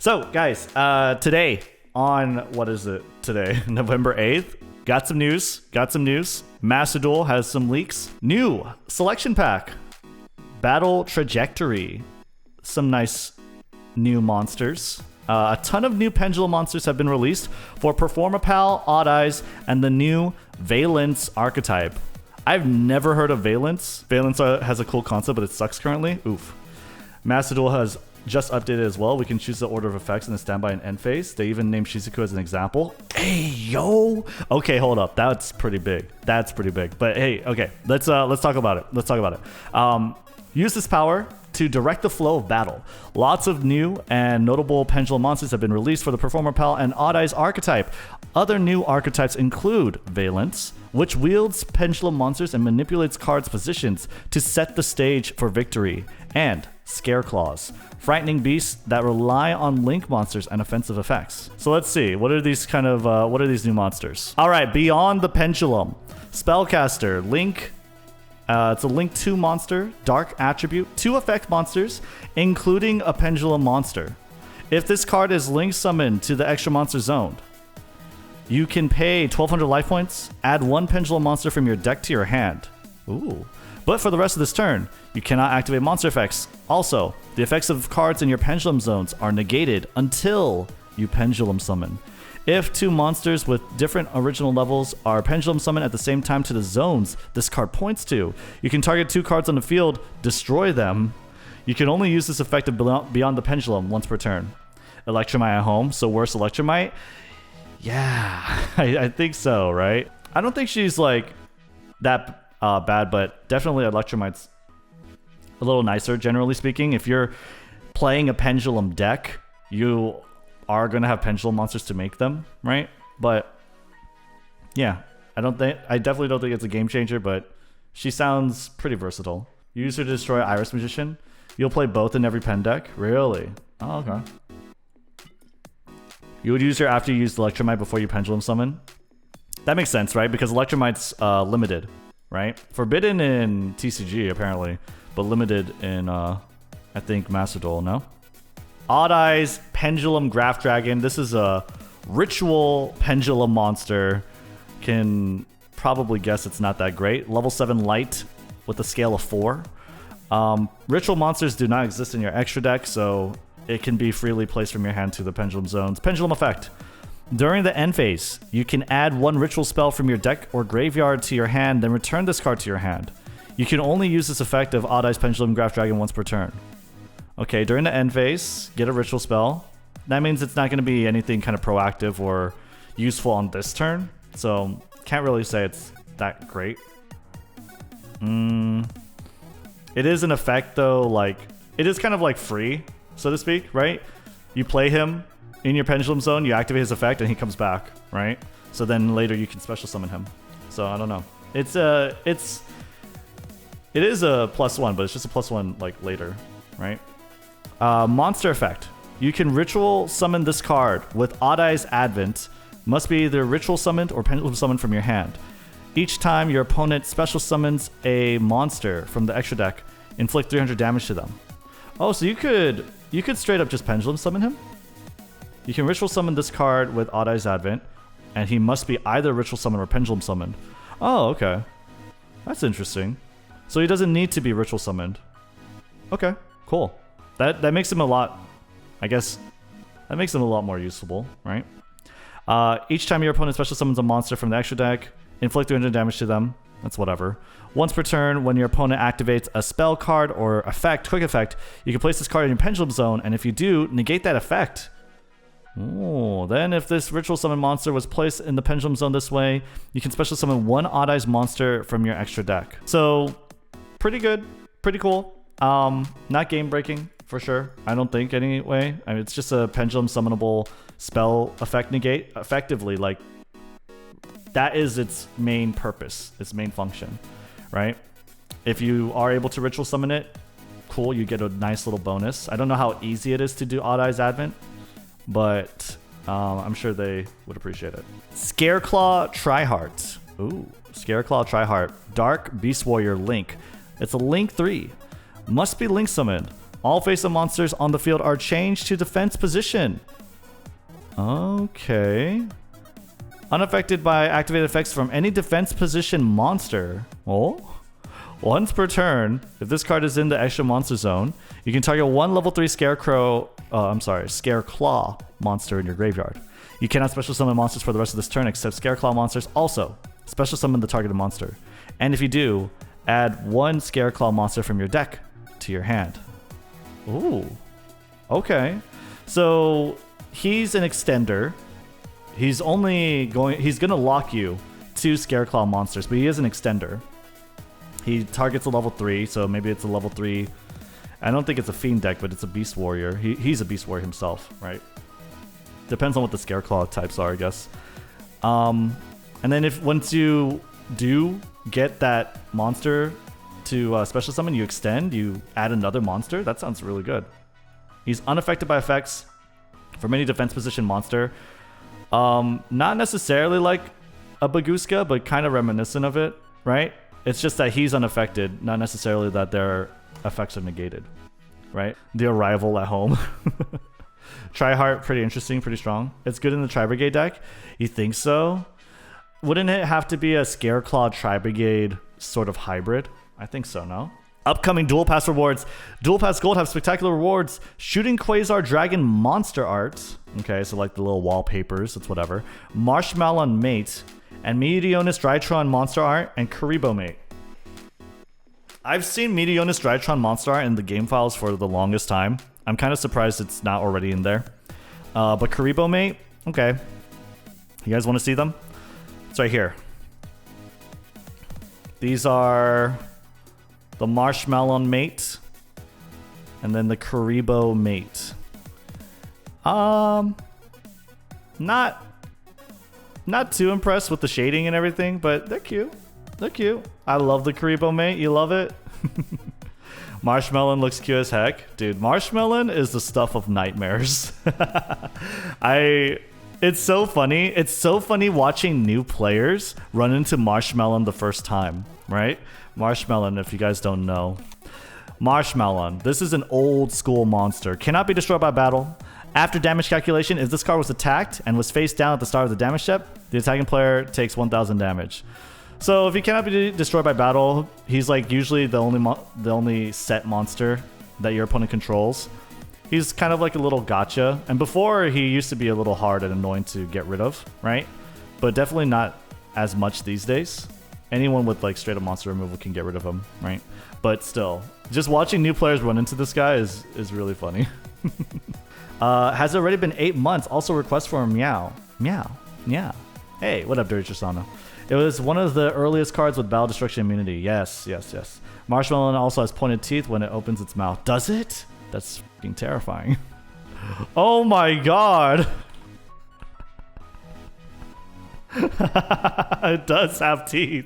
So, guys, today on, what is it today? November 8th. Got some news. Master Duel has some leaks. New selection pack. Battle trajectory. Some nice new monsters. A ton of new pendulum monsters have been released for Performapal, Odd Eyes, and the new Valence archetype. I've never heard of Valence. Valence has a cool concept, but it sucks currently. Oof. Master Duel has just updated as well. We can choose the order of effects in the standby and end phase. They even named SHIZUKU as an example. Hey, yo. Okay, hold up. That's pretty big. But hey, okay, let's talk about it. Use this power to direct the flow of battle. Lots of new and notable pendulum monsters have been released for the Performapal and Odd Eyes archetype. Other new archetypes include Valence, which wields pendulum monsters and manipulates cards' positions to set the stage for victory, and Scareclaws, frightening beasts that rely on link monsters and offensive effects. So let's see, what are these new monsters? All right, Beyond the Pendulum, Spellcaster, Link. It's a Link 2 monster, Dark Attribute, 2 effect monsters, including a Pendulum monster. If this card is Link summoned to the extra monster zone, you can pay 1200 life points, add 1 Pendulum monster from your deck to your hand. Ooh. But for the rest of this turn, you cannot activate monster effects. Also, the effects of cards in your Pendulum zones are negated until you Pendulum summon. If 2 monsters with different original levels are Pendulum summoned at the same time to the zones this card points to, you can target 2 cards on the field, destroy them. You can only use this effect of Beyond the Pendulum once per turn. Electromite at home, so worse Electromite? Yeah, I think so, right? I don't think she's like that bad, but definitely Electromite's a little nicer, generally speaking. If you're playing a Pendulum deck, you are going to have Pendulum monsters to make them, right? But yeah, I definitely don't think it's a game changer, but she sounds pretty versatile. Use her to destroy Iris Magician. You'll play both in every pen deck? Really? Oh, okay. You would use her after you use Electromite before you Pendulum summon? That makes sense, right? Because Electromite's limited, right? Forbidden in TCG, apparently, but limited in, I think, Master Duel, no? Odd Eyes, Pendulum Graph Dragon. This is a ritual pendulum monster. Can probably guess it's not that great. Level 7 light with a scale of 4. Ritual monsters do not exist in your extra deck, so it can be freely placed from your hand to the Pendulum zones. Pendulum effect. During the end phase, you can add 1 ritual spell from your deck or graveyard to your hand, then return this card to your hand. You can only use this effect of Odd Eyes Pendulum Graph Dragon once per turn. Okay, during the end phase, get a ritual spell. That means it's not going to be anything kind of proactive or useful on this turn, so can't really say it's that great. It is an effect though, like, it is kind of like free, so to speak, right? You play him in your Pendulum zone, you activate his effect, and he comes back, right? So then later you can special summon him. So I don't know. It is a +1, but it's just a +1 like later, right? Monster effect. You can ritual summon this card with Odd Eyes Advent. Must be either ritual summoned or Pendulum summoned from your hand. Each time your opponent special summons a monster from the extra deck, inflict 300 damage to them. Oh, so you could straight up just Pendulum summon him? You can ritual summon this card with Odd Eyes Advent, and he must be either ritual summoned or Pendulum summoned. Oh, okay. That's interesting. So he doesn't need to be ritual summoned. Okay, cool. That makes him a lot, I guess, that makes him a lot more useful, right? Each time your opponent special summons a monster from the extra deck, inflict 300 damage to them. That's whatever. Once per turn, when your opponent activates a spell card or effect, quick effect, you can place this card in your Pendulum zone, and if you do, negate that effect. Oh, then if this ritual summon monster was placed in the Pendulum zone this way, you can special summon 1 Odd Eyes monster from your extra deck. So, pretty good, pretty cool. Not game breaking for sure. I don't think anyway. I mean, it's just a Pendulum summonable spell effect negate. Effectively, like, that is its main purpose, its main function, right? If you are able to ritual summon it, cool, you get a nice little bonus. I don't know how easy it is to do Odd Eyes Advent, but I'm sure they would appreciate it. Scareclaw Tryheart. Ooh, Scareclaw Tryheart. Dark Beast Warrior Link. It's a Link 3. Must be Link summoned. All face-up monsters on the field are changed to defense position. Okay. Unaffected by activated effects from any defense position monster. Oh. Once per turn, if this card is in the extra monster zone, you can target one level 3 Scareclaw monster in your graveyard. You cannot special summon monsters for the rest of this turn except Scareclaw monsters. Also, special summon the targeted monster. And if you do, add one Scareclaw monster from your deck to your hand. Ooh. Okay. So he's an extender. He's gonna lock you 2 Scareclaw monsters, but he is an extender. He targets a level 3, so maybe it's a level 3. I don't think it's a Fiend deck, but it's a Beast Warrior. He's a Beast Warrior himself, right? Depends on what the Scareclaw types are, I guess. And then once you do get that monster to special summon, you extend, you add another monster. That sounds really good. He's unaffected by effects from any defense position monster. Not necessarily like a Baguska, but kind of reminiscent of it, right? It's just that he's unaffected, not necessarily that their effects are negated, right? The arrival at home. Tri-Heart, pretty interesting, pretty strong. It's good in the Tri-Brigade deck. You think so? Wouldn't it have to be a Scareclaw Tri-Brigade sort of hybrid? I think so, no? Upcoming Duel Pass rewards. Duel Pass Gold have spectacular rewards. Shooting Quasar Dragon monster art. Okay, so like the little wallpapers, it's whatever. Marshmallow Mate. And Meteonis Drytron monster art and Karibo Mate. I've seen Meteonis Drytron monster art in the game files for the longest time. I'm kind of surprised it's not already in there. But Karibo Mate, okay. You guys want to see them? It's right here. These are the Marshmallow Mate and then the Karibo Mate. Not too impressed with the shading and everything, but they're cute. They're cute. I love the Karibo Mate. You love it? Marshmallow looks cute as heck. Dude, Marshmallow is the stuff of nightmares. It's so funny. It's so funny watching new players run into Marshmallow the first time, right? Marshmallow, if you guys don't know. Marshmallow. This is an old school monster. Cannot be destroyed by battle. After damage calculation, if this card was attacked and was face down at the start of the damage step, the attacking player takes 1000 damage. So if he cannot be destroyed by battle, he's like usually the only set monster that your opponent controls. He's kind of like a little gotcha. And before, he used to be a little hard and annoying to get rid of, right? But definitely not as much these days. Anyone with like straight up monster removal can get rid of him, right? But still, just watching new players run into this guy is really funny. Has already been 8 months. Also request for a meow. Meow. Yeah. Hey, what up, Dirty Trasana? It was one of the earliest cards with battle destruction immunity. Yes. Marshmallow also has pointed teeth when it opens its mouth. Does it? That's fucking terrifying. Oh my god. It does have teeth.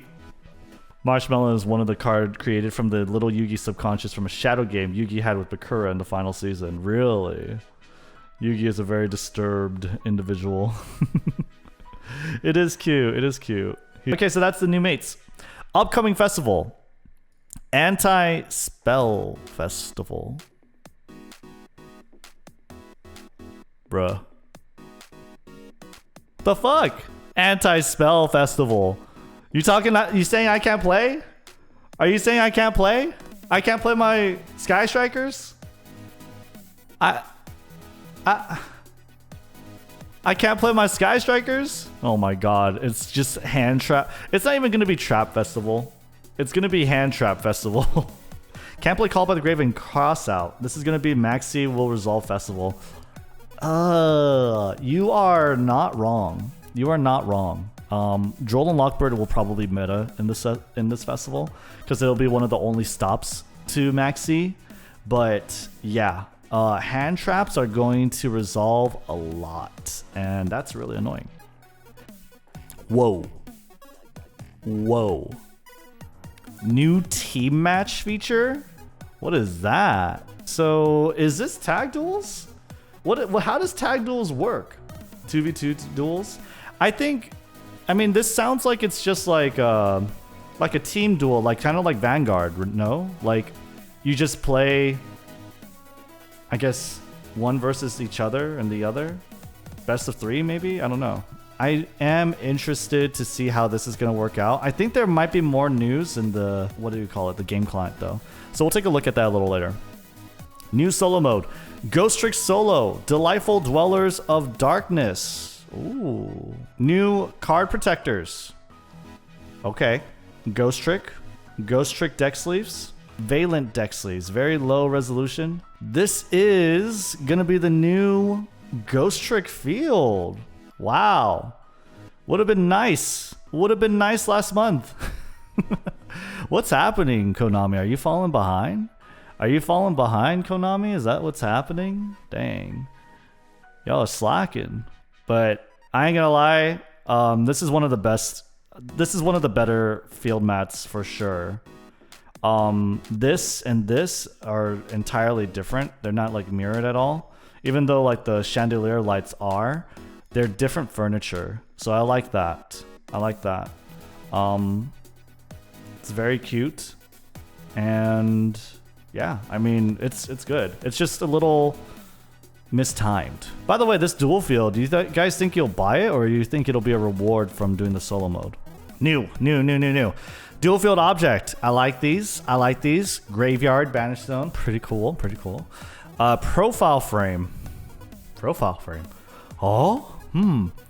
Marshmallow is one of the cards created from the little Yugi subconscious from a shadow game Yugi had with Bakura in the final season. Really? Yugi is a very disturbed individual. It is cute. It is cute. Okay, so that's the new mates. Upcoming festival. Anti-Spell Festival. Bruh. The fuck? Anti-Spell Festival. You saying I can't play? Are you saying I can't play? I can't play my Sky Strikers? I can't play my Sky Strikers? Oh my god, it's just Hand Trap. It's not even gonna be Trap Festival. It's gonna be Hand Trap Festival. Can't play Call by the Grave and Cross Out. This is gonna be Maxi Will Resolve Festival. You are not wrong. You are not wrong. Droll and Lockbird will probably meta in this festival because it'll be one of the only stops to Maxi. But yeah, hand traps are going to resolve a lot, and that's really annoying. Whoa. Whoa. New team match feature? What is that? So is this tag duels? How does tag duels work? 2v2 duels? I mean, this sounds like it's just like a team duel, like kind of like Vanguard, no? Like you just play I guess one versus each other and the other. Best of 3 maybe? I don't know. I am interested to see how this is going to work out. I think there might be more news in the, what do you call it? The game client though. So we'll take a look at that a little later. New solo mode. Ghost Trick Solo. Delightful Dwellers of Darkness. Ooh. New card protectors. Okay. Ghost Trick. Ghost Trick deck sleeves. Valent deck sleeves. Very low resolution. This is going to be the new Ghost Trick field. Wow. Would have been nice. Would have been nice last month. What's happening, Konami? Are you falling behind? Are you falling behind, Konami? Is that what's happening? Dang. Y'all are slacking. But I ain't gonna lie. This is one of the best. This is one of the better field mats for sure. This and this are entirely different. They're not like mirrored at all. Even though like the chandelier lights are, they're different furniture. So I like that. I like that. It's very cute. And yeah, I mean, it's good. It's just a little mistimed. By the way, this dual field, do you guys think you'll buy it or you think it'll be a reward from doing the solo mode? New. Dual field object. I like these. I like these. Graveyard Banish Stone. Pretty cool. Pretty cool. Profile frame. Profile frame. Oh,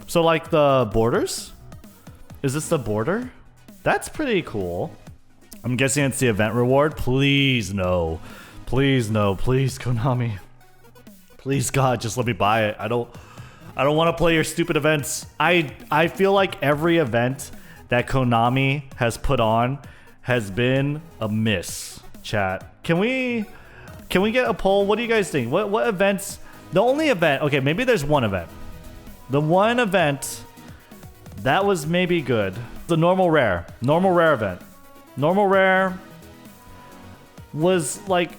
So like the borders? Is this the border? That's pretty cool. I'm guessing it's the event reward. Please no. Please no. Please Konami. Please God, just let me buy it. I don't want to play your stupid events. I feel like every event that Konami has put on has been a miss. Chat. Can we get a poll? What do you guys think? What events? The only event. Okay, maybe there's one event. The one event that was maybe good. The normal rare event. Normal rare was like,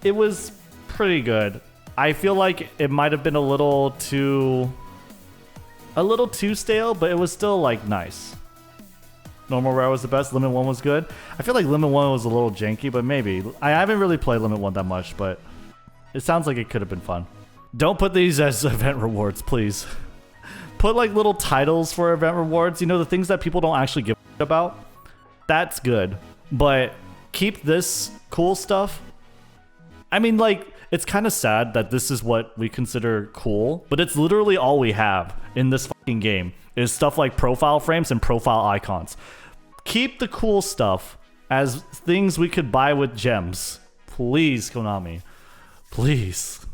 it was pretty good. I feel like it might have been a little too stale, but it was still like nice. Normal rare was the best. Limit 1 was good. I feel like Limit 1 was a little janky, but maybe. I haven't really played Limit 1 that much, but it sounds like it could have been fun. Don't put these as event rewards, please. Put like little titles for event rewards. You know, the things that people don't actually give a about. That's good. But keep this cool stuff. I mean, like, it's kind of sad that this is what we consider cool, but it's literally all we have in this fucking game is stuff like profile frames and profile icons. Keep the cool stuff as things we could buy with gems. Please, Konami. Please.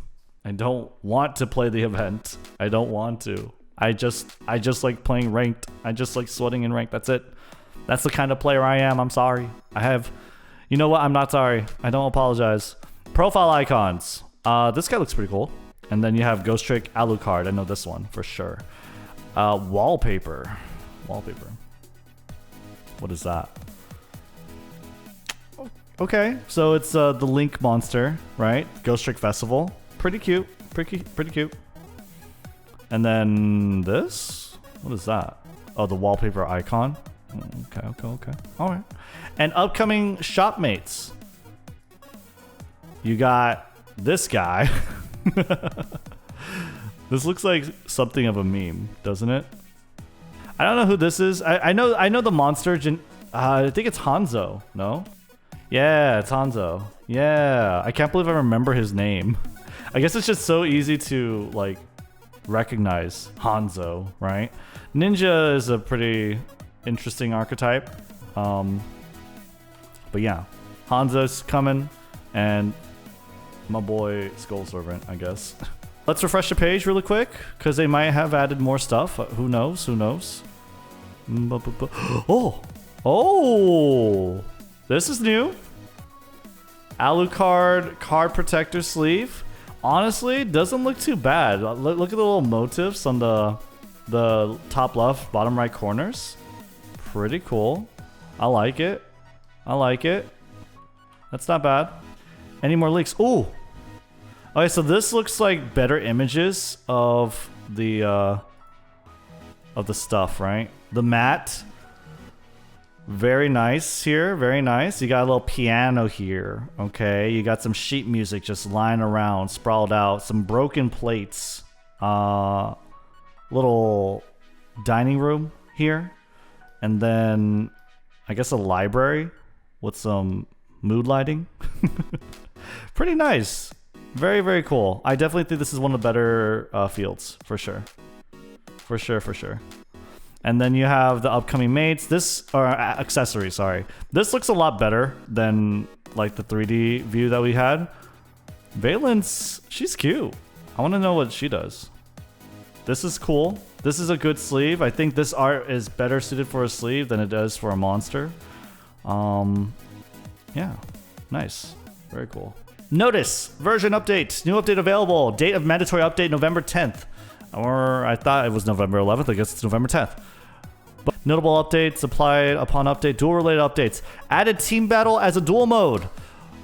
I don't want to play the event. I don't want to. I just like playing ranked. I just like sweating in ranked. That's it. That's the kind of player I am. I'm sorry. You know what? I'm not sorry. I don't apologize. Profile icons. This guy looks pretty cool. And then you have Ghost Trick Alucard. I know this one for sure. Wallpaper. Wallpaper. What is that? Okay, so it's the Link monster, right? Ghost Trick Festival. Pretty cute. Pretty cute. And then this? What is that? Oh, the wallpaper icon. Okay. All right. And upcoming shopmates. You got this guy. This looks like something of a meme, doesn't it? I don't know who this is. I know the monster. I think it's Hanzo. No? Yeah, it's Hanzo. Yeah, I can't believe I remember his name. I guess it's just so easy to like recognize Hanzo, right? Ninja is a pretty interesting archetype. But yeah, Hanzo's coming, and my boy Skull Servant, I guess. Let's refresh the page really quick, because they might have added more stuff. Who knows? Who knows? Oh! This is new. Alucard card protector sleeve. Honestly, doesn't look too bad. Look at the little motifs on the top left, bottom right corners. Pretty cool. I like it. That's not bad. Any more leaks? Ooh. Okay, so this looks like better images of the stuff, right? The mat. Very nice here. Very nice. You got a little piano here. Okay. You got some sheet music just lying around, sprawled out. Some broken plates. Little dining room here. And then I guess a library with some mood lighting. Pretty nice. Very, very cool. I definitely think this is one of the better fields, for sure. For sure. And then you have the upcoming mates. Or accessories, sorry. This looks a lot better than like the 3D view that we had. Valence, she's cute. I want to know what she does. This is cool. This is a good sleeve. I think this art is better suited for a sleeve than it does for a monster. Yeah, nice. Very cool. Notice, version update. New update available. Date of mandatory update, November 10th. Or I thought it was November 11th. I guess it's November 10th. But notable updates applied upon update. Duel-related updates. Added team battle as a duel mode.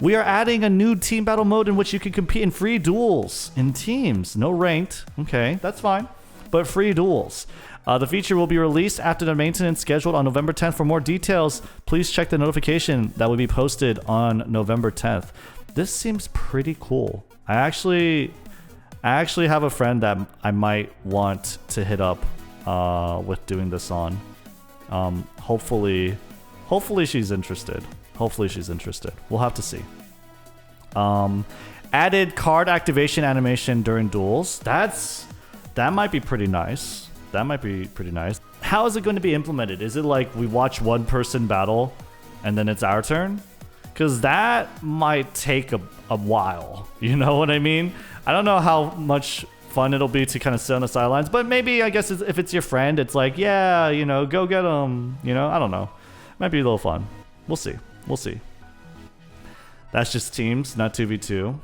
We are adding a new team battle mode in which you can compete in free duels in teams. No ranked. Okay, that's fine. But free duels. The feature will be released after the maintenance scheduled on November 10th. For more details, please check the notification that will be posted on November 10th. This seems pretty cool. I actually have a friend that I might want to hit up with doing this on. Hopefully she's interested. We'll have to see. Added card activation animation during duels. That might be pretty nice. How is it going to be implemented? Is it like we watch one person battle and then it's our turn? Because that might take a while. You know what I mean? I don't know how much fun it'll be to kind of sit on the sidelines, but maybe, I guess, if it's your friend, it's like, yeah, you know, go get them. You know, I don't know. Might be a little fun. We'll see. That's just teams, not 2v2.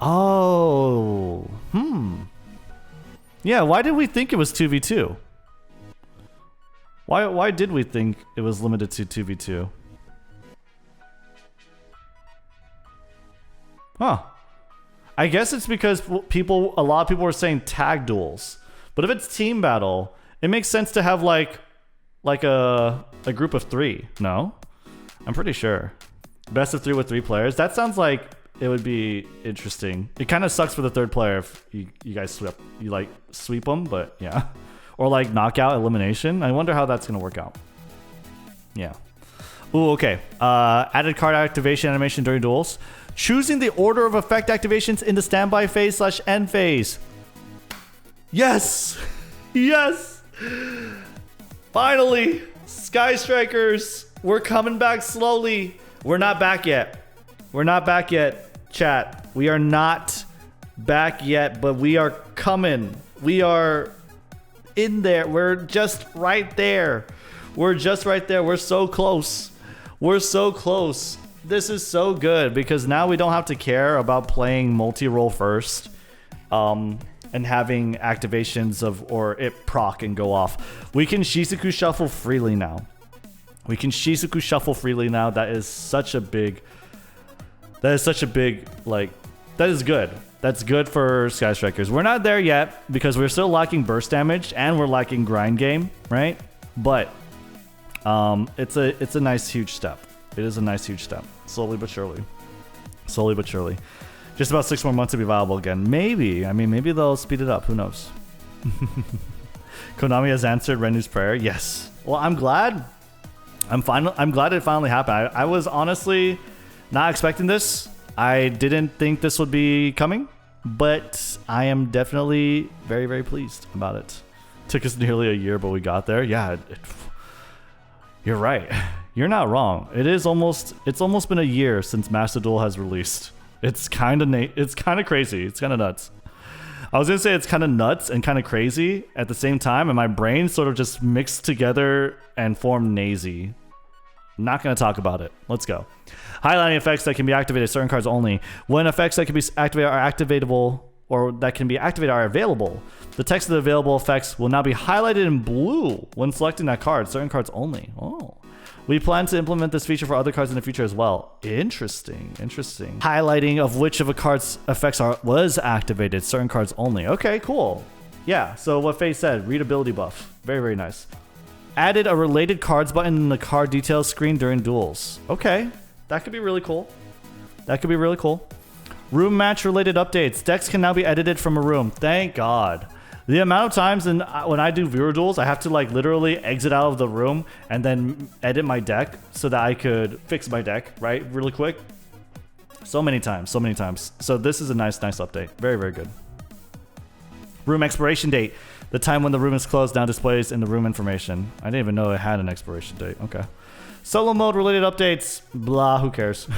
Oh, yeah, why did we think it was 2v2? Why did we think it was limited to 2v2? Huh. I guess it's because a lot of people were saying tag duels. But if it's team battle, it makes sense to have like a group of 3, no? I'm pretty sure. Best of 3 with 3 players. That sounds like it would be interesting. It kind of sucks for the third player if you guys sweep them, but yeah. Or like knockout elimination. I wonder how that's gonna work out. Yeah. Ooh, okay. Added card activation animation during duels. Choosing the order of effect activations in the standby phase / end phase. Yes! Yes! Finally! Sky Strikers! We're coming back slowly. We're not back yet. Chat. We are not back yet, but we are coming. We are in there. We're just right there. We're so close. This is so good because now we don't have to care about playing multi-role first and having activations or it proc and go off. We can SHIZUKU shuffle freely now. That is such a big like, that is good. That's good for Sky Strikers. We're not there yet because we're still lacking burst damage and we're lacking grind game, right? But it's a nice huge step. It is a nice huge step. Slowly but surely. Just about 6 more months to be viable again. Maybe. I mean, maybe they'll speed it up. Who knows? Konami has answered Renu's prayer. Yes. Well, I'm glad. I'm glad it finally happened. I was honestly not expecting this. I didn't think this would be coming, but I am definitely very, very pleased about it. Took us nearly a year, but we got there. Yeah, you're right. You're not wrong. It's almost been a year since Master Duel has released. It's kind of crazy. It's kind of nuts. I was gonna say it's kind of nuts and kind of crazy at the same time, and my brain sort of just mixed together and formed Nazy. Not gonna talk about it. Let's go. Highlighting effects that can be activated, certain cards only. When effects that can be activated are activatable or that can be activated are available, the text of the available effects will now be highlighted in blue when selecting that card. Certain cards only. Oh. We plan to implement this feature for other cards in the future as well. Interesting. Highlighting of which of a card's effects was activated. Certain cards only. Okay, cool. Yeah, so what Faye said, readability buff. Very, very nice. Added a related cards button in the card details screen during duels. Okay, that could be really cool. That could be really cool. Room match related updates. Decks can now be edited from a room. Thank God. The amount of times when I do viewer duels, I have to like literally exit out of the room and then edit my deck so that I could fix my deck, right? Really quick. So many times, so many times. So this is a nice update. Very, very good. Room expiration date. The time when the room is closed now displays in the room information. I didn't even know it had an expiration date. Okay. Solo mode related updates. Blah, who cares?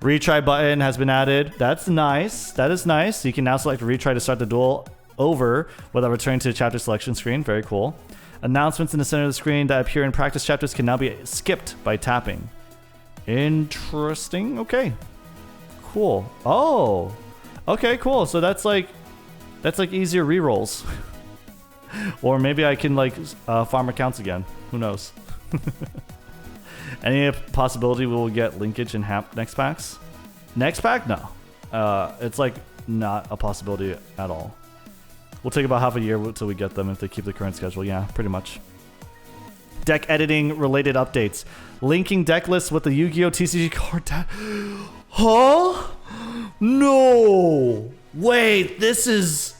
Retry button has been added. That's nice. That is nice. You can now select retry to start the duel over without returning to the chapter selection screen. Very cool. Announcements in the center of the screen that appear in practice chapters can now be skipped by tapping. Interesting. Okay. Cool. Oh. Okay, cool. So that's like easier rerolls. Or maybe I can like farm accounts again. Who knows? Any possibility we will get linkage in next packs? Next pack? No. It's like not a possibility at all. We'll take about half a year until we get them if they keep the current schedule. Yeah, pretty much. Deck editing related updates. Linking deck lists with the Yu-Gi-Oh! TCG card deck. Huh? No. Wait, this is...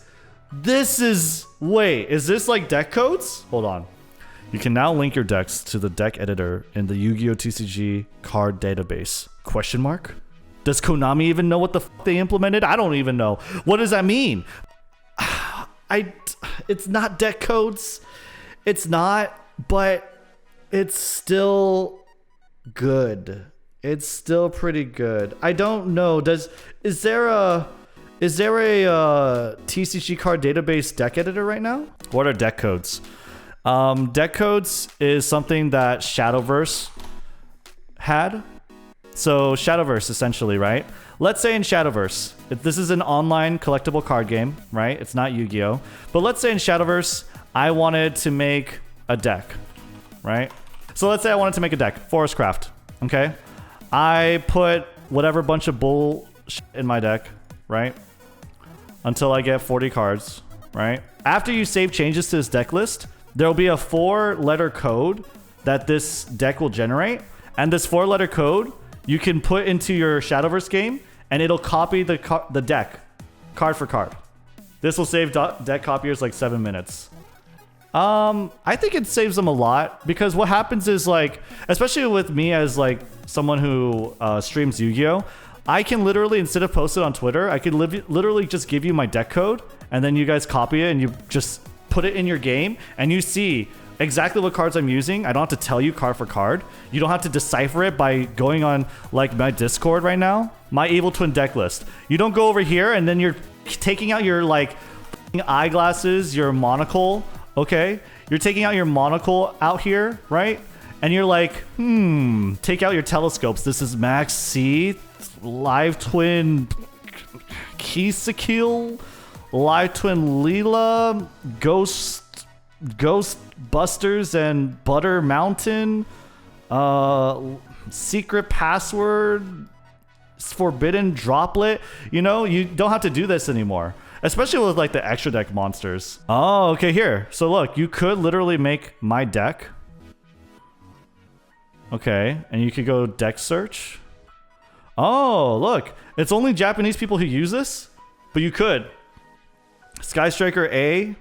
Wait, is this like deck codes? Hold on. You can now link your decks to the deck editor in the Yu-Gi-Oh! TCG card database. Question mark? Does Konami even know what the f they implemented? I don't even know. What does that mean? It's not deck codes. It's not, but it's still good. It's still pretty good. I don't know. Is there a TCG card database deck editor right now? What are deck codes? Deck codes is something that Shadowverse had. So Shadowverse essentially, right? Let's say in Shadowverse, if this is an online collectible card game, right? It's not Yu-Gi-Oh! But let's say in Shadowverse, I wanted to make a deck, right? So let's say I wanted to make a deck, Forestcraft, okay? I put whatever bunch of bull in my deck, right? Until I get 40 cards, right? After you save changes to this deck list, there'll be a 4-letter code that this deck will generate. And this 4-letter code, you can put into your Shadowverse game, and it'll copy the deck, card for card. This will save deck copiers like 7 minutes. I think it saves them a lot, because what happens is like, especially with me as like someone who streams Yu-Gi-Oh! I can literally, instead of post it on Twitter, I could literally just give you my deck code, and then you guys copy it and you just put it in your game, and you see exactly what cards I'm using. I don't have to tell you card for card. You don't have to decipher it by going on like my Discord right now, my Evil Twin deck list. You don't go over here and then you're taking out your like eyeglasses, your monocle, okay? You're taking out your monocle out here, right? And you're like, take out your telescopes. This is Max C, Live Twin Kisakil, Live Twin Leela, Ghost Busters and Butter Mountain, Secret Password, Forbidden Droplet. You know, you don't have to do this anymore, especially with like the extra deck monsters. Oh, okay, here. So look, you could literally make my deck. Okay, and you could go deck search. Oh, look, it's only Japanese people who use this, but you could. Sky Striker A.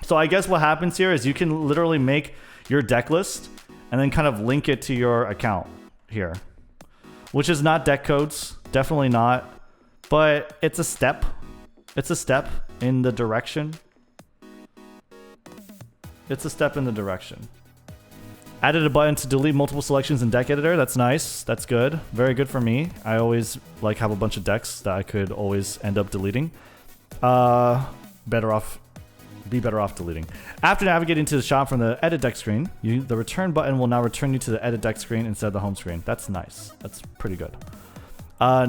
So I guess what happens here is you can literally make your deck list and then kind of link it to your account here, which is not deck codes, definitely not, but it's a step. It's a step in the direction. It's a step in the direction. Added a button to delete multiple selections in deck editor. That's nice. That's good. Very good for me. I always like have a bunch of decks that I could always end up deleting. Be better off deleting. After navigating to the shop from the edit deck screen, the return button will now return you to the edit deck screen instead of the home screen. That's nice. That's pretty good.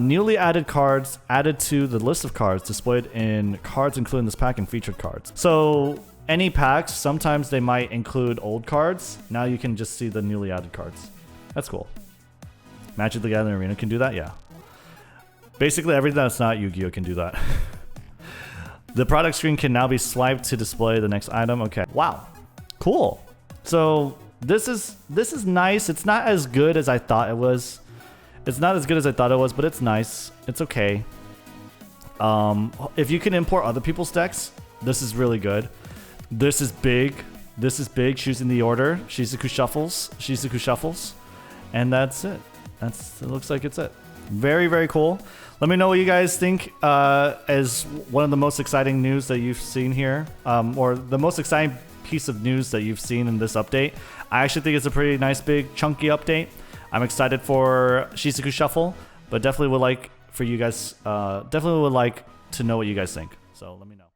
Newly added cards added to the list of cards displayed in cards including this pack and featured cards. So any packs, sometimes they might include old cards. Now you can just see the newly added cards. That's cool. Magic the Gathering Arena can do that, yeah. Basically everything that's not Yu-Gi-Oh! Can do that. The product screen can now be swiped to display the next item. Okay. Wow. Cool. So this is nice. It's not as good as I thought it was. It's not as good as I thought it was, but it's nice. It's okay. If you can import other people's decks, this is really good. This is big. This is big. Choosing the order. SHIZUKU shuffles. SHIZUKU shuffles. And that's it. It looks like it's it. Very, very cool. Let me know what you guys think as one of the most exciting news that you've seen here, or the most exciting piece of news that you've seen in this update. I actually think it's a pretty nice, big, chunky update. I'm excited for SHIZUKU Shuffle, but definitely would like for you guys, definitely would like to know what you guys think. So let me know.